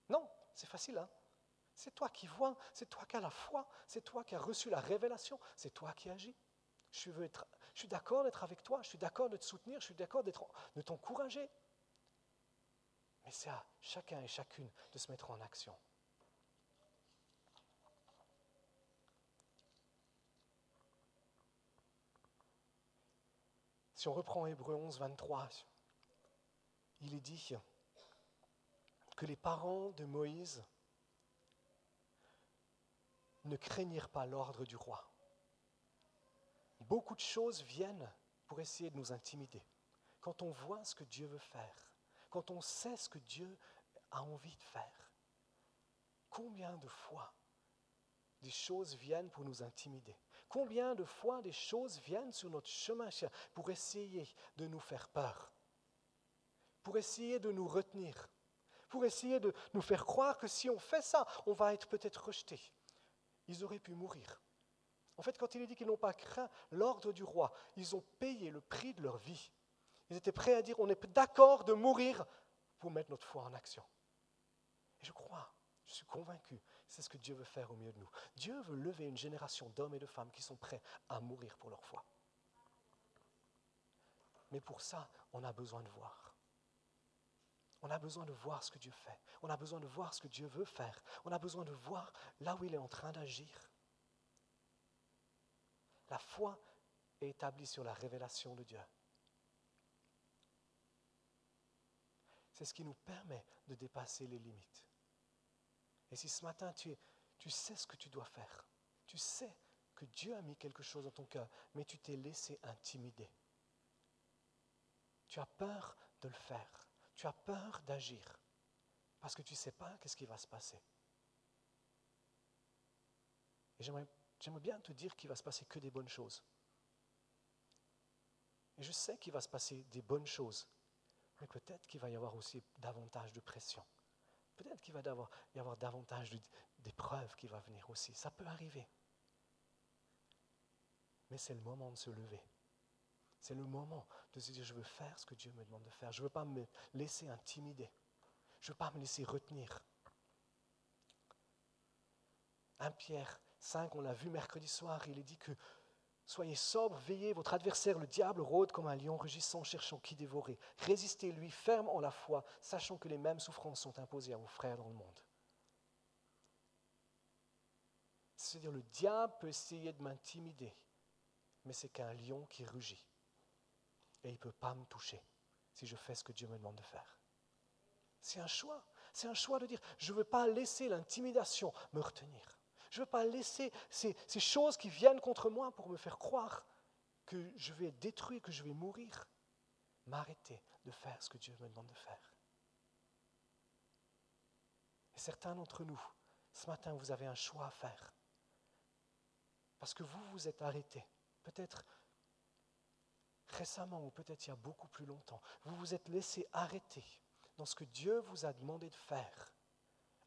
Non, c'est facile, hein? C'est toi qui vois, c'est toi qui as la foi, c'est toi qui as reçu la révélation, c'est toi qui agis. Je suis d'accord d'être avec toi, je suis d'accord de te soutenir, je suis d'accord de t'encourager. Mais c'est à chacun et chacune de se mettre en action. Si on reprend Hébreux 11, 23, il est dit que les parents de Moïse ne craignirent pas l'ordre du roi. Beaucoup de choses viennent pour essayer de nous intimider. Quand on voit ce que Dieu veut faire, quand on sait ce que Dieu a envie de faire, combien de fois des choses viennent pour nous intimider? Combien de fois des choses viennent sur notre chemin pour essayer de nous faire peur, pour essayer de nous retenir, pour essayer de nous faire croire que si on fait ça, on va être peut-être rejeté. Ils auraient pu mourir. En fait, quand il est dit qu'ils n'ont pas craint l'ordre du roi, ils ont payé le prix de leur vie. Ils étaient prêts à dire, on est d'accord de mourir pour mettre notre foi en action. Et je crois, je suis convaincu, c'est ce que Dieu veut faire au milieu de nous. Dieu veut lever une génération d'hommes et de femmes qui sont prêts à mourir pour leur foi. Mais pour ça, on a besoin de voir. On a besoin de voir ce que Dieu fait. On a besoin de voir ce que Dieu veut faire. On a besoin de voir là où il est en train d'agir. La foi est établie sur la révélation de Dieu. C'est ce qui nous permet de dépasser les limites. Et si ce matin tu sais ce que tu dois faire, tu sais que Dieu a mis quelque chose dans ton cœur, mais tu t'es laissé intimider. Tu as peur de le faire. Tu as peur d'agir. Parce que tu ne sais pas qu'est-ce qui va se passer. Et j'aimerais bien te dire qu'il va se passer que des bonnes choses. Et je sais qu'il va se passer des bonnes choses. Mais peut-être qu'il va y avoir aussi davantage de pression. Peut-être qu'il va y avoir davantage d'épreuves qui vont venir aussi. Ça peut arriver. Mais c'est le moment de se lever. C'est le moment de se dire, je veux faire ce que Dieu me demande de faire. Je ne veux pas me laisser intimider. Je ne veux pas me laisser retenir. 1 Pierre 5, on l'a vu mercredi soir, il est dit que soyez sobres, veillez, votre adversaire, le diable, rôde comme un lion rugissant, cherchant qui dévorer. Résistez-lui, ferme en la foi, sachant que les mêmes souffrances sont imposées à vos frères dans le monde. C'est-à-dire, le diable peut essayer de m'intimider, mais c'est qu'un lion qui rugit. Et il ne peut pas me toucher si je fais ce que Dieu me demande de faire. C'est un choix. C'est un choix de dire, je ne veux pas laisser l'intimidation me retenir. Je ne veux pas laisser ces choses qui viennent contre moi pour me faire croire que je vais être détruit, que je vais mourir. M'arrêter de faire ce que Dieu me demande de faire. Et certains d'entre nous, ce matin, vous avez un choix à faire. Parce que vous vous êtes arrêtés. Peut-être récemment ou peut-être il y a beaucoup plus longtemps. Vous vous êtes laissé arrêter dans ce que Dieu vous a demandé de faire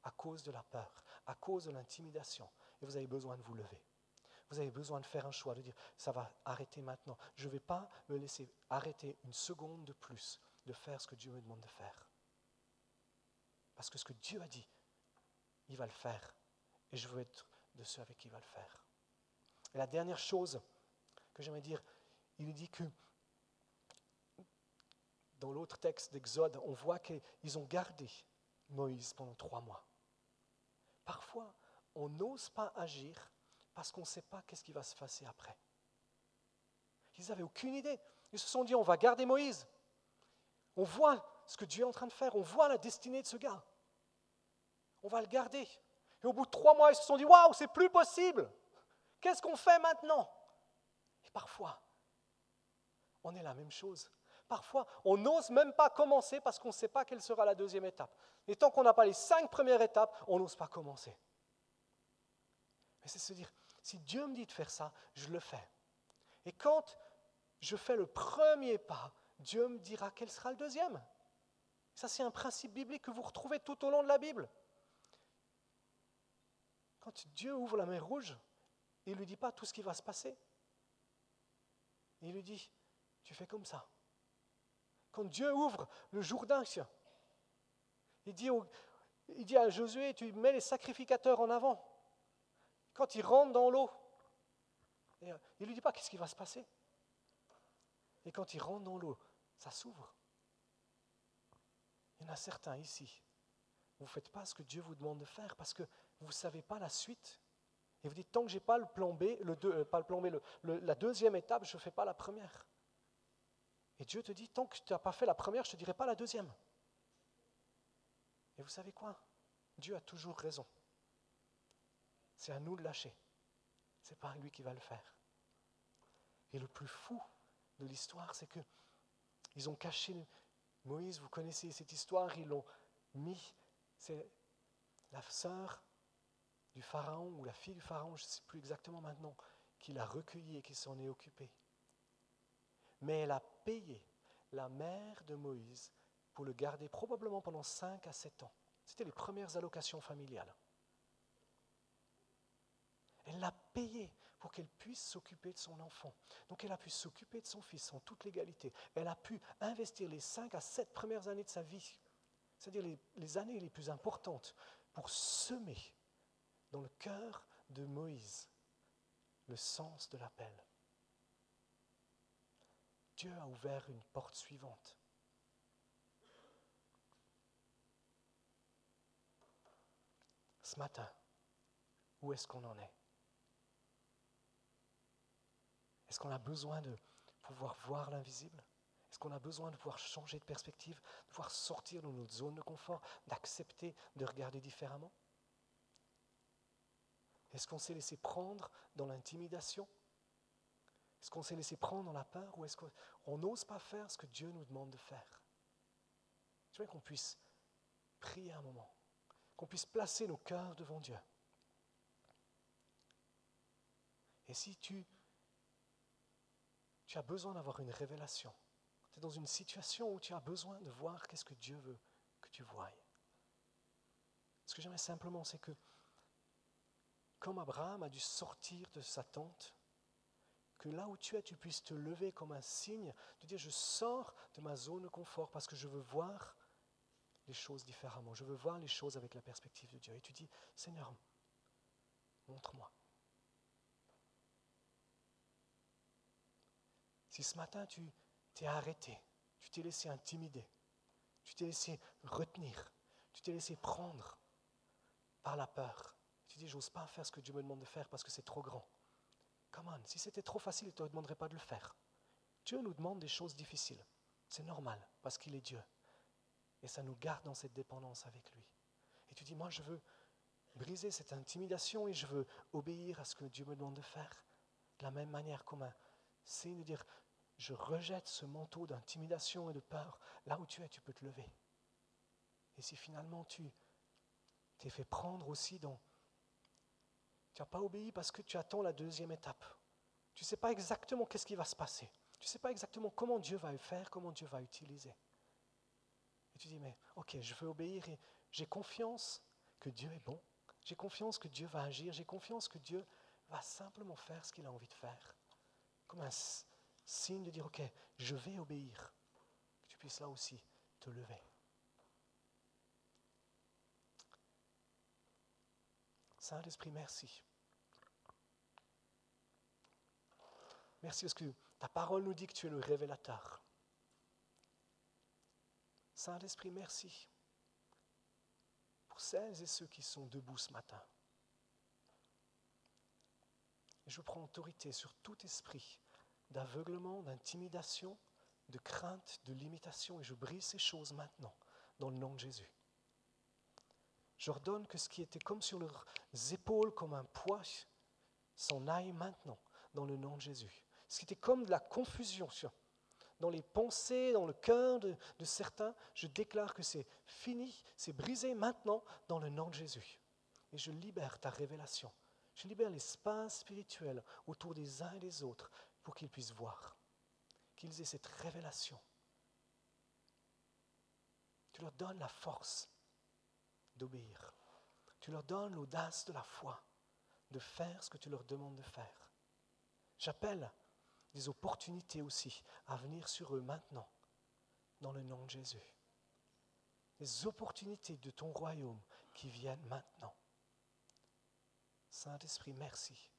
à cause de la peur, à cause de l'intimidation. Et vous avez besoin de vous lever. Vous avez besoin de faire un choix, de dire, ça va arrêter maintenant. Je ne vais pas me laisser arrêter une seconde de plus de faire ce que Dieu me demande de faire. Parce que ce que Dieu a dit, il va le faire. Et je veux être de ceux avec qui il va le faire. Et la dernière chose que j'aimerais dire, il dit que dans l'autre texte d'Exode, on voit qu'ils ont gardé Moïse pendant 3 mois. Parfois, on n'ose pas agir parce qu'on ne sait pas qu'est-ce qui va se passer après. Ils n'avaient aucune idée. Ils se sont dit, on va garder Moïse. On voit ce que Dieu est en train de faire. On voit la destinée de ce gars. On va le garder. Et au bout de 3 mois, ils se sont dit, waouh, c'est plus possible. Qu'est-ce qu'on fait maintenant? Et parfois, on est la même chose. Parfois, on n'ose même pas commencer parce qu'on ne sait pas quelle sera la deuxième étape. Et tant qu'on n'a pas les 5 premières étapes, on n'ose pas commencer. Mais c'est se dire, si Dieu me dit de faire ça, je le fais. Et quand je fais le premier pas, Dieu me dira quel sera le deuxième. Ça, c'est un principe biblique que vous retrouvez tout au long de la Bible. Quand Dieu ouvre la mer Rouge, il ne lui dit pas tout ce qui va se passer. Il lui dit, tu fais comme ça. Quand Dieu ouvre le Jourdain, il dit à Josué, tu mets les sacrificateurs en avant. Quand il rentre dans l'eau, il ne lui dit pas qu'est-ce qui va se passer. Et quand il rentre dans l'eau, ça s'ouvre. Il y en a certains ici, vous ne faites pas ce que Dieu vous demande de faire parce que vous ne savez pas la suite. Et vous dites, tant que je n'ai pas le plan B, la deuxième étape, je ne fais pas la première. Et Dieu te dit, tant que tu n'as pas fait la première, je ne te dirai pas la deuxième. Et vous savez quoi? Dieu a toujours raison. C'est à nous de lâcher. Ce n'est pas lui qui va le faire. Et le plus fou de l'histoire, c'est qu'ils ont caché Moïse. Vous connaissez cette histoire, ils l'ont mis. C'est la sœur du pharaon ou la fille du pharaon, je ne sais plus exactement maintenant, qui l'a recueilli et qui s'en est occupée. Mais elle a payé la mère de Moïse pour le garder probablement pendant 5 à 7 ans. C'était les premières allocations familiales. Elle l'a payé pour qu'elle puisse s'occuper de son enfant. Donc elle a pu s'occuper de son fils en toute légalité. Elle a pu investir les 5 à 7 premières années de sa vie, c'est-à-dire les années les plus importantes, pour semer dans le cœur de Moïse le sens de l'appel. Dieu a ouvert une porte suivante. Ce matin, où est-ce qu'on en est? Est-ce qu'on a besoin de pouvoir voir l'invisible? Est-ce qu'on a besoin de pouvoir changer de perspective, de pouvoir sortir de notre zone de confort, d'accepter de regarder différemment? Est-ce qu'on s'est laissé prendre dans l'intimidation? Est-ce qu'on s'est laissé prendre dans la peur ou est-ce qu'on n'ose pas faire ce que Dieu nous demande de faire? Je veux qu'on puisse prier un moment, qu'on puisse placer nos cœurs devant Dieu. Et si tu as besoin d'avoir une révélation, tu es dans une situation où tu as besoin de voir qu'est-ce que Dieu veut que tu voies. Ce que j'aimerais simplement, c'est que comme Abraham a dû sortir de sa tente, que là où tu es, tu puisses te lever comme un signe, de dire je sors de ma zone de confort parce que je veux voir les choses différemment, je veux voir les choses avec la perspective de Dieu. Et tu dis, Seigneur, montre-moi. Si ce matin tu t'es arrêté, tu t'es laissé intimider, tu t'es laissé retenir, tu t'es laissé prendre par la peur, tu dis j'ose pas faire ce que Dieu me demande de faire parce que c'est trop grand. Come on, si c'était trop facile, il ne te demanderait pas de le faire. Dieu nous demande des choses difficiles. C'est normal parce qu'il est Dieu. Et ça nous garde dans cette dépendance avec lui. Et tu dis, moi je veux briser cette intimidation et je veux obéir à ce que Dieu me demande de faire. De la même manière comme un signe de dire, je rejette ce manteau d'intimidation et de peur. Là où tu es, tu peux te lever. Et si finalement tu t'es fait prendre aussi dans... Tu n'as pas obéi parce que tu attends la deuxième étape. Tu ne sais pas exactement qu'est-ce qui va se passer. Tu ne sais pas exactement comment Dieu va le faire, comment Dieu va utiliser. Et tu dis, mais ok, je veux obéir et j'ai confiance que Dieu est bon. J'ai confiance que Dieu va agir. J'ai confiance que Dieu va simplement faire ce qu'il a envie de faire. Comme un signe de dire, ok, je vais obéir. Que tu puisses là aussi te lever. Saint-Esprit, merci. Merci parce que ta parole nous dit que tu es le révélateur. Saint-Esprit, merci pour celles et ceux qui sont debout ce matin. Et je prends autorité sur tout esprit d'aveuglement, d'intimidation, de crainte, de limitation, et je brise ces choses maintenant, dans le nom de Jésus. J'ordonne que ce qui était comme sur leurs épaules, comme un poids, s'en aille maintenant, dans le nom de Jésus. Ce qui était comme de la confusion dans les pensées, dans le cœur de certains, je déclare que c'est fini, c'est brisé maintenant, dans le nom de Jésus. Et je libère ta révélation. Je libère l'espace spirituel autour des uns et des autres pour qu'ils puissent voir, qu'ils aient cette révélation. Tu leur donnes la force d'obéir. Tu leur donnes l'audace de la foi, de faire ce que tu leur demandes de faire. J'appelle des opportunités aussi à venir sur eux maintenant, dans le nom de Jésus. Des opportunités de ton royaume qui viennent maintenant. Saint-Esprit, merci.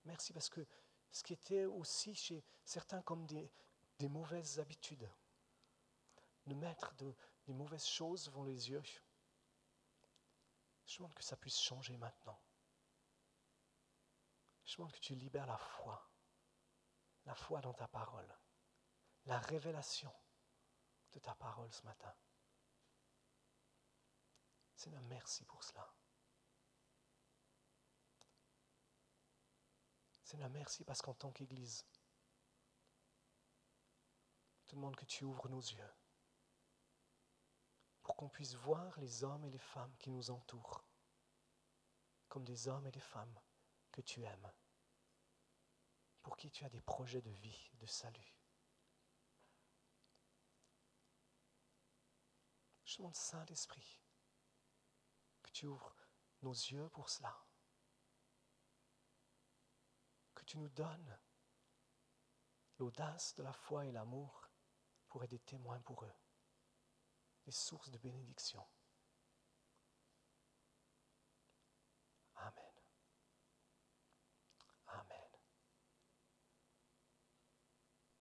Merci parce que ce qui était aussi chez certains comme des mauvaises habitudes, de mettre des mauvaises choses devant les yeux, je demande que ça puisse changer maintenant. Je demande que tu libères la foi dans ta parole, la révélation de ta parole ce matin. Seigneur, merci pour cela. Seigneur, merci parce qu'en tant qu'Église, je te demande que tu ouvres nos yeux pour qu'on puisse voir les hommes et les femmes qui nous entourent comme des hommes et des femmes que tu aimes, pour qui tu as des projets de vie, de salut. Je demande, Saint-Esprit, que tu ouvres nos yeux pour cela. Que tu nous donnes l'audace de la foi et l'amour pour être des témoins pour eux, des sources de bénédiction.